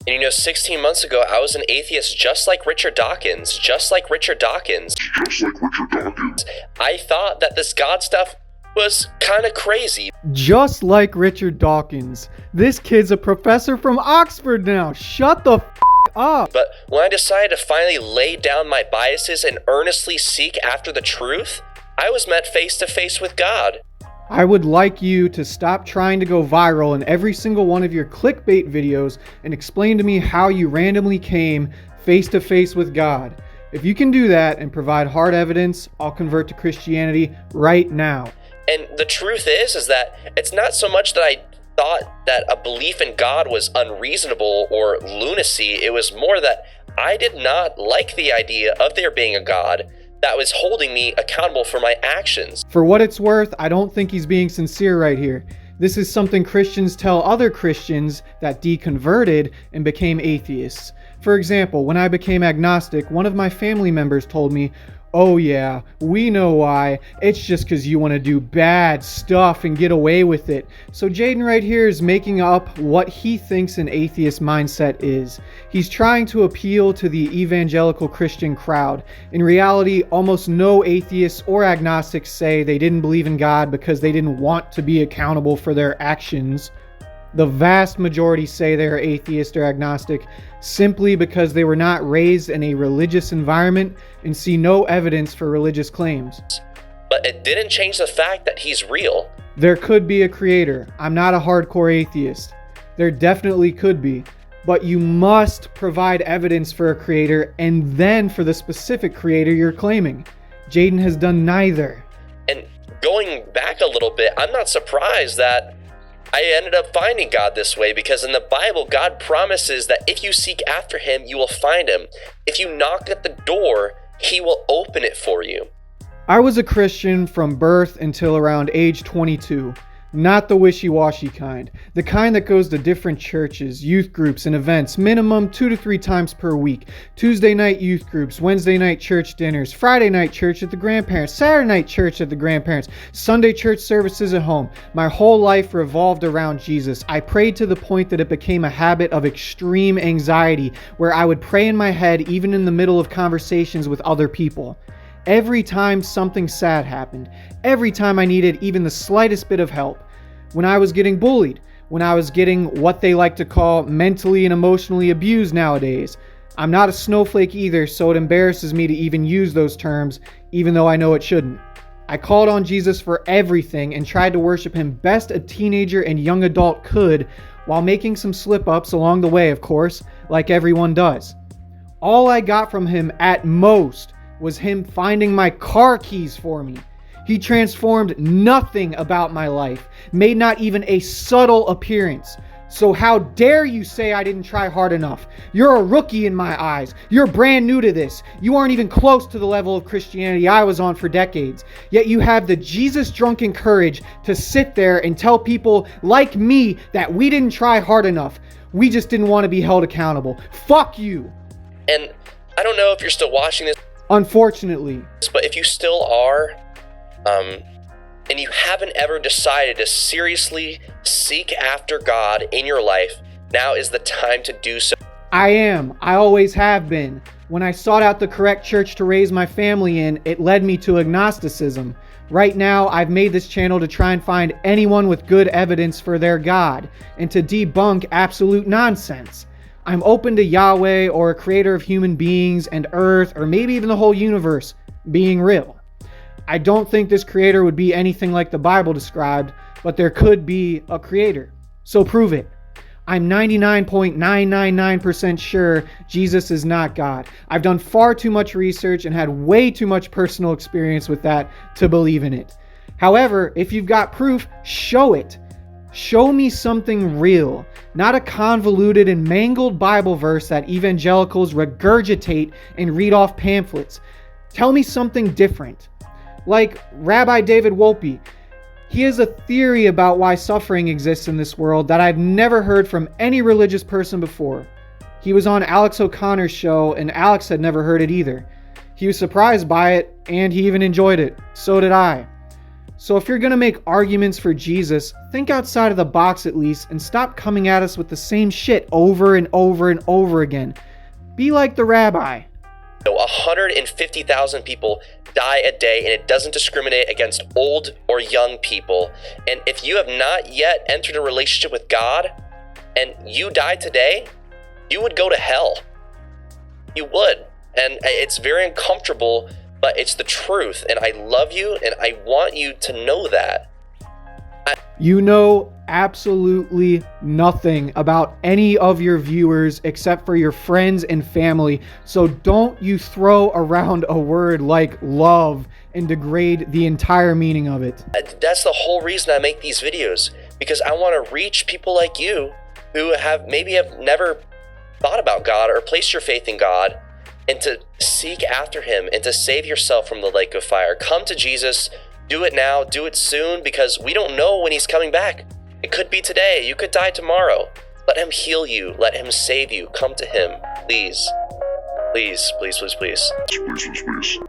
And 16 months ago, I was an atheist just like Richard Dawkins. I thought that this God stuff was kind of crazy. Just like Richard Dawkins. This kid's a professor from Oxford now. Shut the up. But when I decided to finally lay down my biases and earnestly seek after the truth, I was met face to face with God. I would like you to stop trying to go viral in every single one of your clickbait videos and explain to me how you randomly came face to face with God. If you can do that and provide hard evidence, I'll convert to Christianity right now. And the truth is that it's not so much that I thought that a belief in God was unreasonable or lunacy. It was more that I did not like the idea of there being a God that was holding me accountable for my actions. For what it's worth, I don't think he's being sincere right here. This is something Christians tell other Christians that deconverted and became atheists. For example, when I became agnostic, one of my family members told me, "Oh yeah, we know why. It's just because you want to do bad stuff and get away with it." So Jaiden right here is making up what he thinks an atheist mindset is. He's trying to appeal to the evangelical Christian crowd. In reality, almost no atheists or agnostics say they didn't believe in God because they didn't want to be accountable for their actions. The vast majority say they are atheist or agnostic simply because they were not raised in a religious environment and see no evidence for religious claims. But it didn't change the fact that he's real. There could be a creator. I'm not a hardcore atheist. There definitely could be. But you must provide evidence for a creator and then for the specific creator you're claiming. Jaiden has done neither. And going back a little bit, I'm not surprised that I ended up finding God this way, because in the Bible, God promises that if you seek after him, you will find him. If you knock at the door, he will open it for you. I was a Christian from birth until around age 22. Not the wishy-washy kind. The kind that goes to different churches, youth groups, and events minimum 2 to 3 times per week. Tuesday night youth groups, Wednesday night church dinners, Friday night church at the grandparents, Saturday night church at the grandparents, Sunday church services at home. My whole life revolved around Jesus. I prayed to the point that it became a habit of extreme anxiety, where I would pray in my head even in the middle of conversations with other people. Every time something sad happened, every time I needed even the slightest bit of help, when I was getting bullied, when I was getting what they like to call mentally and emotionally abused nowadays. I'm not a snowflake either, so it embarrasses me to even use those terms, even though I know it shouldn't. I called on Jesus for everything and tried to worship him best a teenager and young adult could, while making some slip-ups along the way, of course, like everyone does. All I got from him at most was him finding my car keys for me. He transformed nothing about my life, made not even a subtle appearance. So how dare you say I didn't try hard enough? You're a rookie in my eyes. You're brand new to this. You aren't even close to the level of Christianity I was on for decades. Yet you have the Jesus-drunken courage to sit there and tell people like me that we didn't try hard enough. We just didn't want to be held accountable. Fuck you. And I don't know if you're still watching this. Unfortunately. But if you still are, and you haven't ever decided to seriously seek after God in your life, now is the time to do so. I am. I always have been. When I sought out the correct church to raise my family in, it led me to agnosticism. Right now, I've made this channel to try and find anyone with good evidence for their God, and to debunk absolute nonsense. I'm open to Yahweh or a creator of human beings and earth, or maybe even the whole universe, being real. I don't think this creator would be anything like the Bible described, but there could be a creator. So prove it. I'm 99.999% sure Jesus is not God. I've done far too much research and had way too much personal experience with that to believe in it. However, if you've got proof, show it. Show me something real, not a convoluted and mangled Bible verse that evangelicals regurgitate and read off pamphlets. Tell me something different. Like Rabbi David Wolpe. He has a theory about why suffering exists in this world that I've never heard from any religious person before. He was on Alex O'Connor's show, and Alex had never heard it either. He was surprised by it, and he even enjoyed it. So did I. So if you're gonna make arguments for Jesus, think outside of the box at least and stop coming at us with the same shit over and over and over again. Be like the rabbi. 150,000 people die a day, and it doesn't discriminate against old or young people. And if you have not yet entered a relationship with God and you die today, you would go to hell. You would. And it's very uncomfortable, but it's the truth. And I love you, and I want you to know that. You know absolutely nothing about any of your viewers except for your friends and family, so don't you throw around a word like love and degrade the entire meaning of it. That's the whole reason I make these videos, because I want to reach people like you who have never thought about God or placed your faith in God, and to seek after him and to save yourself from the lake of fire. Come to Jesus. Do it now, do it soon, because we don't know when he's coming back. It could be today, you could die tomorrow. Let him heal you, let him save you. Come to him, please. Please, please, please, please. Please, please, please.